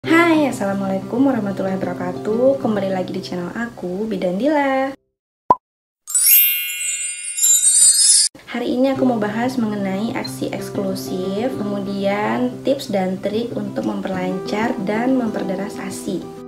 Hai, Assalamualaikum warahmatullahi wabarakatuh. Kembali lagi di channel aku, Bidan Dila. Hari ini aku mau bahas mengenai aksi eksklusif, kemudian tips dan trik untuk memperlancar dan memperderas ASI.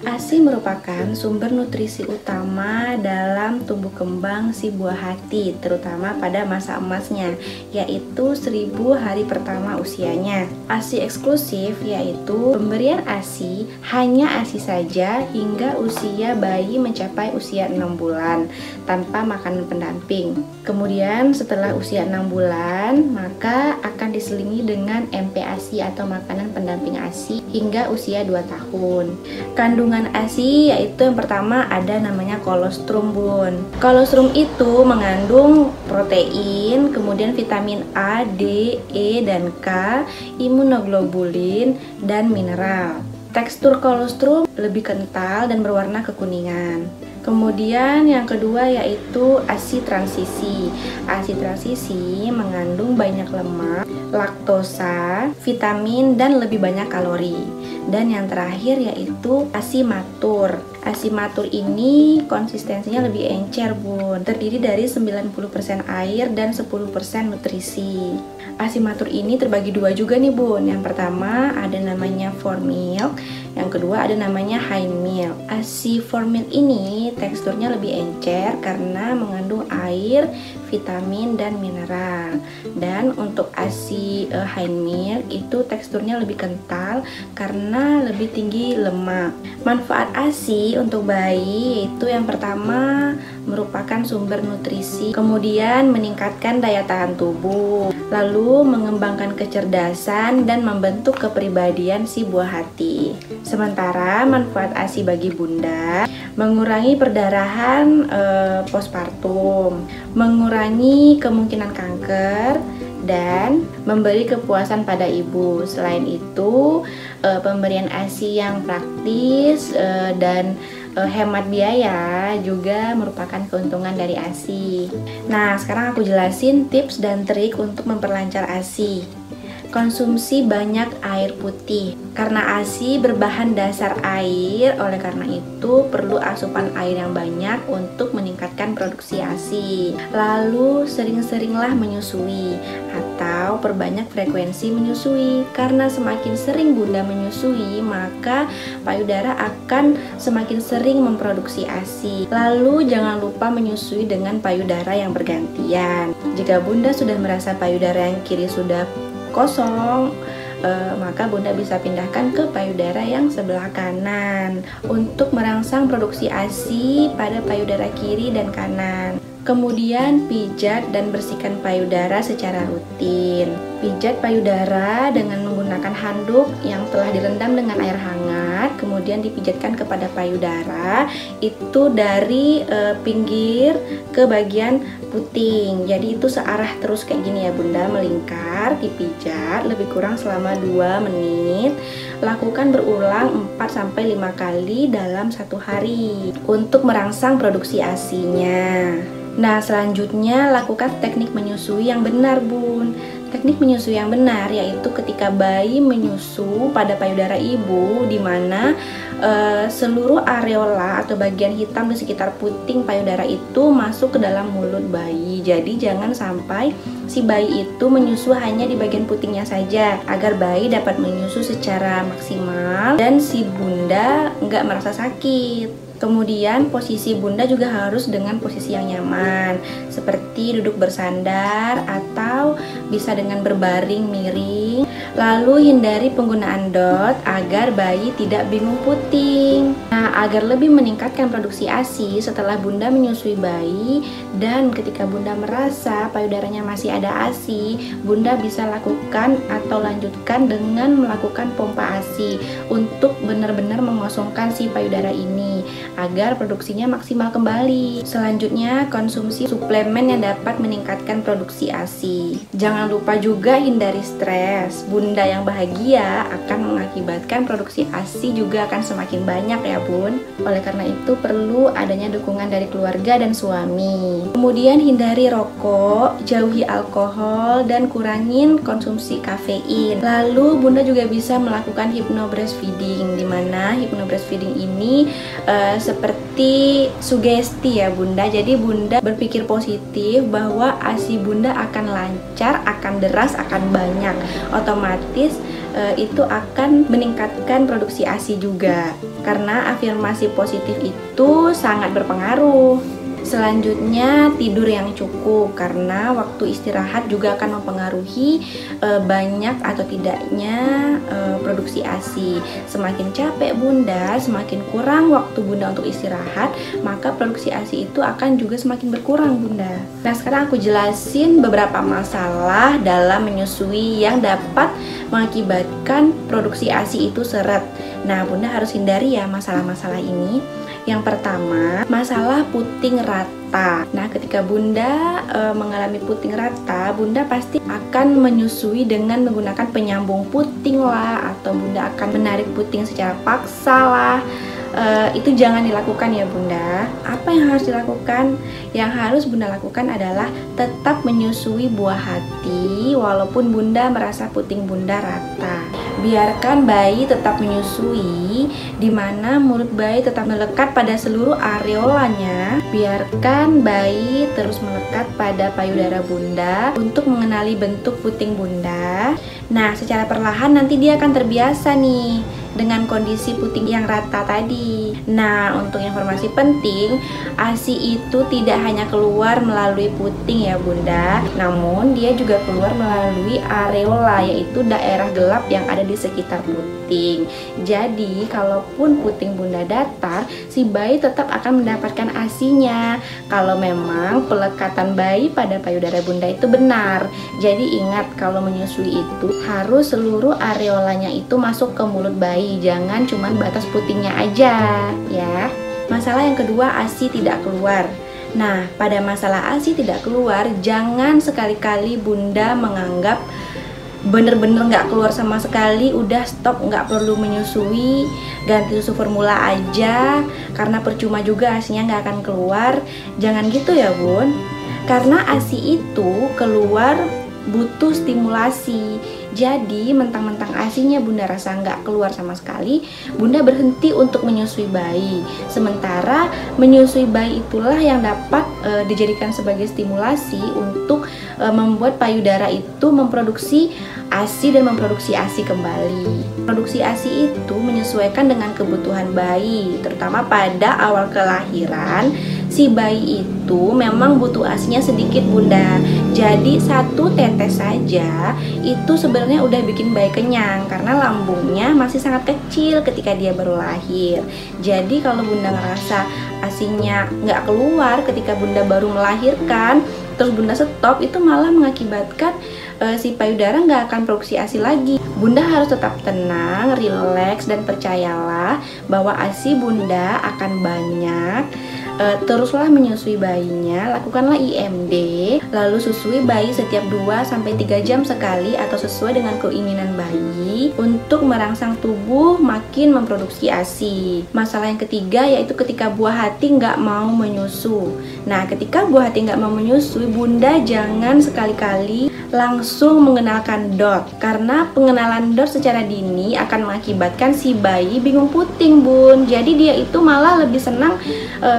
ASI merupakan sumber nutrisi utama dalam tumbuh kembang si buah hati, terutama pada masa emasnya, yaitu 1000 hari pertama usianya. ASI eksklusif yaitu pemberian ASI hanya ASI saja hingga usia bayi mencapai usia 6 bulan tanpa makanan pendamping. Kemudian setelah usia 6 bulan, maka akan diselingi dengan MPASI atau makanan pendamping ASI hingga usia 2 tahun. Kandungan ASI yaitu yang pertama ada namanya kolostrum, Bun. Kolostrum itu mengandung protein, kemudian vitamin A, D, E, dan K, imunoglobulin, dan mineral. Tekstur kolostrum lebih kental dan berwarna kekuningan. Kemudian yang kedua yaitu ASI transisi. ASI transisi mengandung banyak lemak, laktosa, vitamin, dan lebih banyak kalori. Dan yang terakhir yaitu ASI matur. ASI matur ini konsistensinya lebih encer, Bun. Terdiri dari 90% air dan 10% nutrisi. ASI matur ini terbagi dua juga nih, Bun. Yang pertama ada namanya formilk, yang kedua ada namanya high milk. ASI formilk ini teksturnya lebih encer karena mengandung air, vitamin, dan mineral. Dan untuk ASI high milk itu teksturnya lebih kental karena lebih tinggi lemak. Manfaat ASI untuk bayi yaitu yang pertama merupakan sumber nutrisi, kemudian meningkatkan daya tahan tubuh, lalu mengembangkan kecerdasan dan membentuk kepribadian si buah hati. Sementara manfaat ASI bagi bunda mengurangi perdarahan postpartum, mengurangi kemungkinan kanker, dan memberi kepuasan pada ibu. Selain itu, pemberian ASI yang praktis dan hemat biaya juga merupakan keuntungan dari ASI. Nah, sekarang aku jelasin tips dan trik untuk memperlancar ASI. Konsumsi banyak air putih. Karena ASI berbahan dasar air, oleh karena itu perlu asupan air yang banyak untuk meningkatkan produksi ASI. Lalu sering-seringlah menyusui atau perbanyak frekuensi menyusui. Karena semakin sering bunda menyusui, maka payudara akan semakin sering memproduksi ASI. Lalu jangan lupa menyusui dengan payudara yang bergantian. Jika bunda sudah merasa payudara yang kiri sudah kosong, maka bunda bisa pindahkan ke payudara yang sebelah kanan untuk merangsang produksi ASI pada payudara kiri dan kanan. Kemudian pijat dan bersihkan payudara secara rutin. Pijat payudara dengan menggunakan handuk yang telah direndam dengan air hangat, kemudian dipijatkan kepada payudara itu dari pinggir ke bagian puting. Jadi itu searah terus kayak gini ya bunda, melingkar, dipijat lebih kurang selama 2 menit. Lakukan berulang 4-5 kali dalam 1 hari untuk merangsang produksi ASI-nya. Nah, selanjutnya lakukan teknik menyusui yang benar, Bun. Teknik menyusui yang benar yaitu ketika bayi menyusu pada payudara ibu, di mana seluruh areola atau bagian hitam di sekitar puting payudara itu masuk ke dalam mulut bayi. Jadi jangan sampai si bayi itu menyusu hanya di bagian putingnya saja, agar bayi dapat menyusu secara maksimal dan si bunda nggak merasa sakit. Kemudian posisi bunda juga harus dengan posisi yang nyaman, seperti duduk bersandar atau bisa dengan berbaring miring. Lalu hindari penggunaan DOT agar bayi tidak bingung puting. Nah, agar lebih meningkatkan produksi ASI setelah bunda menyusui bayi dan ketika bunda merasa payudaranya masih ada ASI, bunda bisa lakukan atau lanjutkan dengan melakukan pompa ASI untuk benar-benar mengosongkan si payudara ini agar produksinya maksimal kembali. Selanjutnya, konsumsi suplemen yang dapat meningkatkan produksi ASI. Jangan lupa juga hindari stres. bunda yang bahagia akan mengakibatkan produksi ASI juga akan semakin banyak ya bun. Oleh karena itu perlu adanya dukungan dari keluarga dan suami. Kemudian hindari rokok, jauhi alkohol, dan kurangin konsumsi kafein. Lalu bunda juga bisa melakukan hypnobreastfeeding, dimana hypnobreastfeeding ini seperti sugesti ya bunda. Jadi bunda berpikir positif bahwa ASI bunda akan lancar, akan deras, akan banyak. Otomatis itu akan meningkatkan produksi ASI juga, karena afirmasi positif itu sangat berpengaruh. Selanjutnya tidur yang cukup, karena waktu istirahat juga akan mempengaruhi banyak atau tidaknya produksi ASI. Semakin capek bunda, semakin kurang waktu bunda untuk istirahat, maka produksi ASI itu akan juga semakin berkurang bunda. Nah sekarang aku jelasin beberapa masalah dalam menyusui yang dapat mengakibatkan produksi ASI itu seret. Nah bunda harus hindari ya masalah-masalah ini. Yang pertama, masalah puting rata. Nah, ketika bunda mengalami puting rata, bunda pasti akan menyusui dengan menggunakan penyambung puting lah, atau bunda akan menarik puting secara paksa lah. Itu jangan dilakukan ya bunda. Apa yang harus dilakukan? Yang harus bunda lakukan adalah tetap menyusui buah hati walaupun bunda merasa puting bunda rata. Biarkan bayi tetap menyusui, dimana mulut bayi tetap melekat pada seluruh areolanya. Biarkan bayi terus melekat pada payudara bunda untuk mengenali bentuk puting bunda. Nah, secara perlahan nanti dia akan terbiasa nih dengan kondisi puting yang rata tadi. Nah, untuk informasi penting, ASI itu tidak hanya keluar melalui puting ya bunda, namun dia juga keluar melalui areola, yaitu daerah gelap yang ada di sekitar puting. Jadi, kalaupun puting bunda datar, si bayi tetap akan mendapatkan ASI-nya kalau memang pelekatan bayi pada payudara bunda itu benar. Jadi ingat, kalau menyusui itu harus seluruh areolanya itu masuk ke mulut bayi, jangan cuman batas putingnya aja ya. Masalah yang kedua, ASI tidak keluar. Nah, pada masalah ASI tidak keluar, jangan sekali-kali bunda menganggap bener-bener nggak keluar sama sekali, udah stop, nggak perlu menyusui, ganti susu formula aja, karena percuma juga ASI-nya nggak akan keluar. Jangan gitu ya bun, karena ASI itu keluar butuh stimulasi. Jadi mentang-mentang ASI-nya bunda rasa nggak keluar sama sekali, bunda berhenti untuk menyusui bayi. Sementara menyusui bayi itulah yang dapat dijadikan sebagai stimulasi untuk membuat payudara itu memproduksi ASI dan memproduksi ASI kembali. Produksi ASI itu menyesuaikan dengan kebutuhan bayi, terutama pada awal kelahiran. Si bayi itu memang butuh ASI-nya sedikit bunda. Jadi 1 tetes saja itu sebenarnya udah bikin bayi kenyang, karena lambungnya masih sangat kecil ketika dia baru lahir. Jadi kalau bunda ngerasa ASI-nya nggak keluar ketika bunda baru melahirkan, terus bunda stop, itu malah mengakibatkan si payudara nggak akan produksi ASI lagi. Bunda harus tetap tenang, rileks, dan percayalah bahwa ASI bunda akan banyak. Teruslah menyusui bayinya, lakukanlah IMD, lalu susui bayi setiap 2-3 jam sekali atau sesuai dengan keinginan bayi untuk merangsang tubuh makin memproduksi ASI. Masalah yang ketiga yaitu ketika buah hati nggak mau menyusu. Nah, ketika buah hati nggak mau menyusui, bunda jangan sekali-kali langsung mengenalkan DOT, karena pengenalan DOT secara dini akan mengakibatkan si bayi bingung puting bun. Jadi dia itu malah lebih senang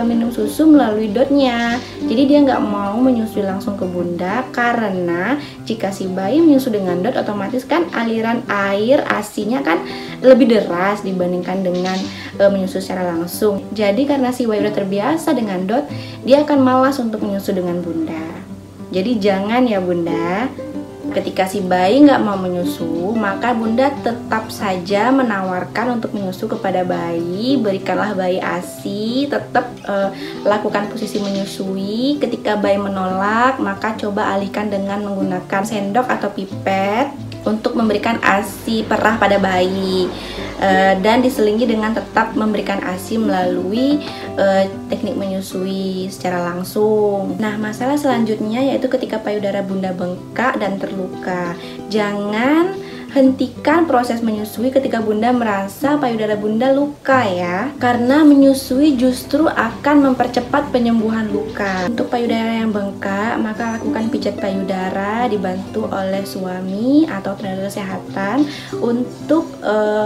minum susu melalui DOT-nya. Jadi dia nggak mau menyusui langsung ke bunda, karena jika si bayi menyusu dengan DOT, otomatis kan aliran air ASI-nya kan lebih deras dibandingkan dengan menyusu secara langsung. Jadi karena si bayi udah terbiasa dengan DOT, dia akan malas untuk menyusu dengan bunda. Jadi jangan ya bunda, ketika si bayi nggak mau menyusu, maka bunda tetap saja menawarkan untuk menyusu kepada bayi. Berikanlah bayi ASI, tetap lakukan posisi menyusui. Ketika bayi menolak, maka coba alihkan dengan menggunakan sendok atau pipet untuk memberikan ASI perah pada bayi. Dan diselingi dengan tetap memberikan ASI melalui teknik menyusui secara langsung. Nah, masalah selanjutnya yaitu ketika payudara bunda bengkak dan terluka. Jangan Hentikan proses menyusui ketika Bunda merasa payudara Bunda luka ya. Karena menyusui justru akan mempercepat penyembuhan luka. Untuk payudara yang bengkak, maka lakukan pijat payudara dibantu oleh suami atau tenaga kesehatan untuk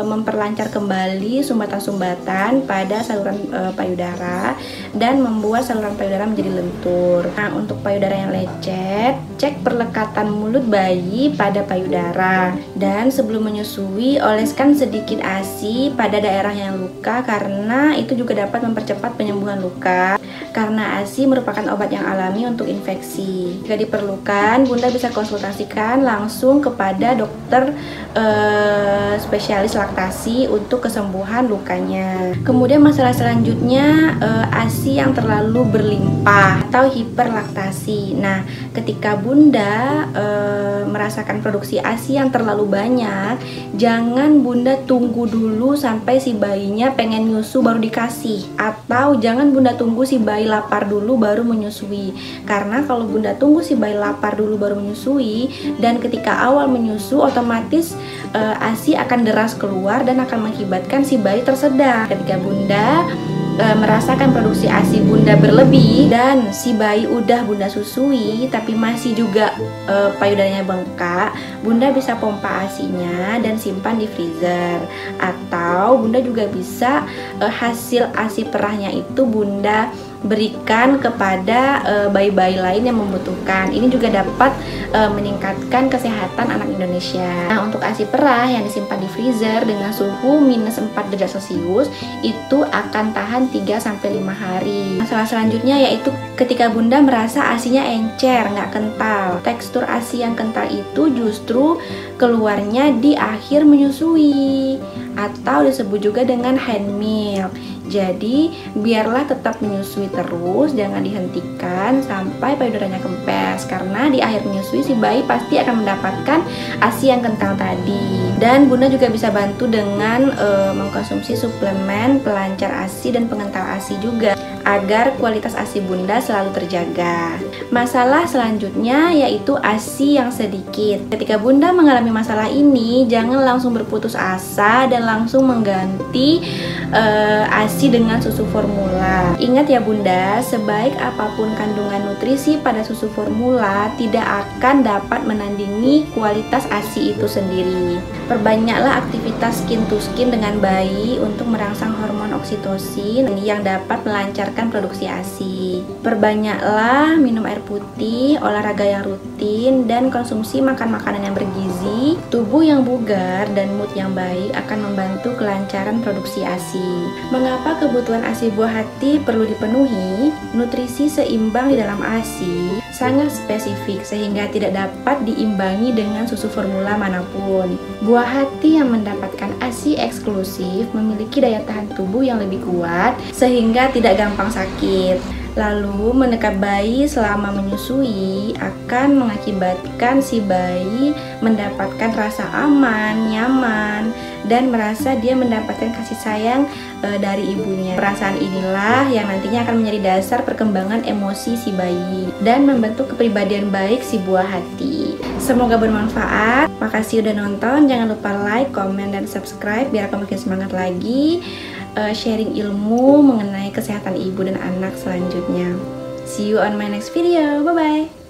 memperlancar kembali sumbatan-sumbatan pada saluran payudara dan membuat saluran payudara menjadi lentur. Nah, untuk payudara yang lecet, cek perlekatan mulut bayi pada payudara. Dan sebelum menyusui, oleskan sedikit ASI pada daerah yang luka karena itu juga dapat mempercepat penyembuhan luka. Karena ASI merupakan obat yang alami untuk infeksi. Jika diperlukan, Bunda bisa konsultasikan langsung kepada dokter spesialis laktasi untuk kesembuhan lukanya. Kemudian masalah selanjutnya, ASI yang terlalu berlimpah atau hiperlaktasi. Nah, ketika Bunda merasakan produksi ASI yang terlalu banyak, jangan Bunda tunggu dulu sampai si bayinya pengen nyusu baru dikasih, atau jangan Bunda tunggu si bayi lapar dulu baru menyusui. Karena kalau Bunda tunggu si bayi lapar dulu baru menyusui, dan ketika awal menyusu otomatis ASI akan deras keluar dan akan mengakibatkan si bayi tersedak. Ketika Bunda merasakan produksi ASI Bunda berlebih dan si bayi udah Bunda susui tapi masih juga payudaranya bengkak, Bunda bisa pompa ASInya dan simpan di freezer. Atau Bunda juga bisa hasil ASI perahnya itu Bunda berikan kepada bayi-bayi lain yang membutuhkan. Ini juga dapat meningkatkan kesehatan anak Indonesia. Nah, untuk ASI perah yang disimpan di freezer dengan suhu minus 4 derajat Celcius itu akan tahan 3-5 hari. Masalah selanjutnya yaitu ketika Bunda merasa ASInya encer, nggak kental. Tekstur ASI yang kental itu justru keluarnya di akhir menyusui atau disebut juga dengan hand milk. Jadi biarlah tetap menyusui terus, jangan dihentikan sampai payudaranya kempes, karena di akhir menyusui si bayi pasti akan mendapatkan ASI yang kental tadi. Dan Bunda juga bisa bantu dengan mengkonsumsi suplemen pelancar ASI dan pengental ASI juga agar kualitas ASI Bunda selalu terjaga. Masalah selanjutnya yaitu ASI yang sedikit. Ketika Bunda mengalami masalah ini, jangan langsung berputus asa dan langsung mengganti ASI dengan susu formula. Ingat ya Bunda, sebaik apapun kandungan nutrisi pada susu formula, tidak akan dapat menandingi kualitas ASI itu sendiri. Perbanyaklah aktivitas skin to skin dengan bayi untuk merangsang hormon oksitosin yang dapat melancarkan produksi ASI. Perbanyaklah minum air putih, olahraga yang rutin, dan konsumsi makan makanan yang bergizi. Tubuh yang bugar dan mood yang baik akan membantu kelancaran produksi ASI. Mengapa kebutuhan ASI buah hati perlu dipenuhi? Nutrisi seimbang di dalam ASI sangat spesifik sehingga tidak dapat diimbangi dengan susu formula manapun. Buah hati yang mendapatkan ASI eksklusif memiliki daya tahan tubuh yang lebih kuat sehingga tidak gampang sakit. Lalu mendekap bayi selama menyusui akan mengakibatkan si bayi mendapatkan rasa aman, nyaman, dan merasa dia mendapatkan kasih sayang dari ibunya. Perasaan inilah yang nantinya akan menjadi dasar perkembangan emosi si bayi dan membentuk kepribadian baik si buah hati. Semoga bermanfaat. Makasih udah nonton. Jangan lupa like, komen, dan subscribe biar aku makin semangat lagi sharing ilmu mengenai kesehatan ibu dan anak selanjutnya. See you on my next video. Bye bye.